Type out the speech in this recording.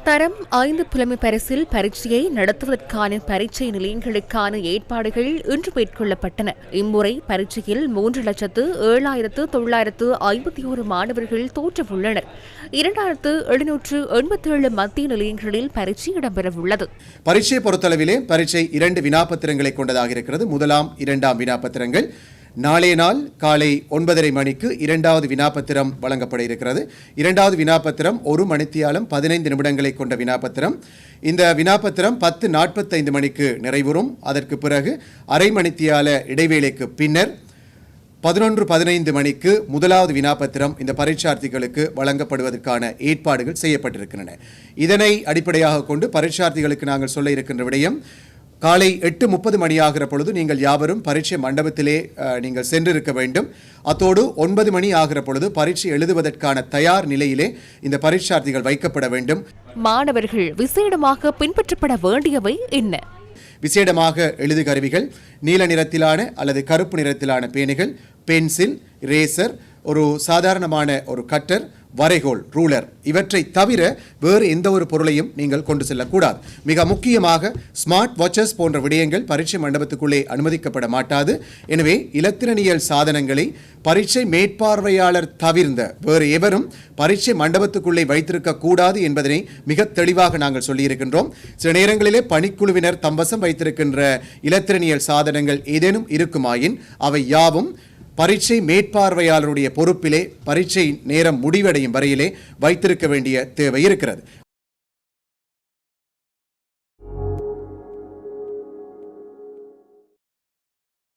தரம் 5 புலமை பரிசில் பரீட்சையை நடத்துவதற்கான பரீட்சை நிலையங்களுக்கான ஏற்பாடுகள் இன்று மேற்கொள்ளப்பட்டன. இம்முறை பரீட்சையில் 3,07,951 மாணவர்கள் தோற்றவுள்ளனர். 2,787 மத்திய நிலையங்களில் பரீட்சை இடம்பெறவுள்ளது. பரீட்சையை பொறுத்தளவிலே பரீட்சை 2 வினாப்பத்திரங்களை கொண்டதாக இருக்கிறது. முதலாம் 2ஆம் வினாப்பத்திரங்கள் நாளைய நாள் காலை 9:30 மணிக்கு 2வது வினாப்பத்திரம் வழங்கப்பட இருக்கிறது. 2வது வினாப்பத்திரம் 1 மணித்தியாலம் 15 நிமிடங்களை கொண்ட வினாப்பத்திரம். இந்த வினாப்பத்திரம் 10:45 மணிக்கு நிறைவுறும். அதற்கு பிறகு அரை மணித்தியால இடைவேளைக்கு பின்னர் 11:15 மணிக்கு முதலாவது வினாப்பத்திரம் இந்த பரீட்சார்த்திகளுக்கு வழங்கப்படுவதற்கான ஏற்பாடுகள் செய்யப்பட்டிருக்கின்றன. இதனை அடிப்படையாக கொண்டு பரீட்சார்த்திகளுக்கு நாங்கள் சொல்ல இருக்கின்ற விடயம், காலை 8:30 மணியாகிற பொழுது நீங்கள் யாவரும் பரீட்சை மண்டபத்திலே நீங்கள் சென்றிருக்க வேண்டும். அத்தோடு 9 மணி ஆகிற பொழுது பரீட்சை எழுதுவதற்கான தயார் நிலையிலே இந்த பரீட்சார்த்திகள் வைக்கப்பட வேண்டும். மாணவர்கள் விசேடமாக பின்பற்றப்பட வேண்டியவை என்ன? விசேடமாக எழுது கருவிகள், நீல நிறத்திலான அல்லது கருப்பு நிறத்திலான பேனைகள், பென்சில், இரேசர், ஒரு சாதாரணமான ஒரு கட்டர், வரைகோல், ரூலர், இவற்றை தவிர வேறு எந்த ஒரு பொருளையும் நீங்கள் கொண்டு செல்லக்கூடாது. மிக முக்கியமாக ஸ்மார்ட் வாட்சஸ் போன்ற விடயங்கள் பரீட்சை மண்டபத்துக்குள்ளே அனுமதிக்கப்பட மாட்டாது. எனவே இலத்திரனியல் சாதனங்களை பரீட்சை மேற்பார்வையாளர் தவிர்ந்த வேறு எவரும் பரீட்சை மண்டபத்துக்குள்ளே வைத்திருக்க கூடாது என்பதனை மிக தெளிவாக நாங்கள் சொல்லியிருக்கின்றோம். சில நேரங்களிலே பணிக்குழுவினர் தம்பசம் வைத்திருக்கின்ற இலத்திரனியல் சாதனங்கள் ஏதேனும் இருக்குமாயின் அவை யாவும் பரீட்சை மேற்பார்வையாளருடைய பொறுப்பிலே பரீட்சை நேரம் முடிவடையும் வரையிலே வைத்திருக்க வேண்டிய தேவை இருக்கிறது.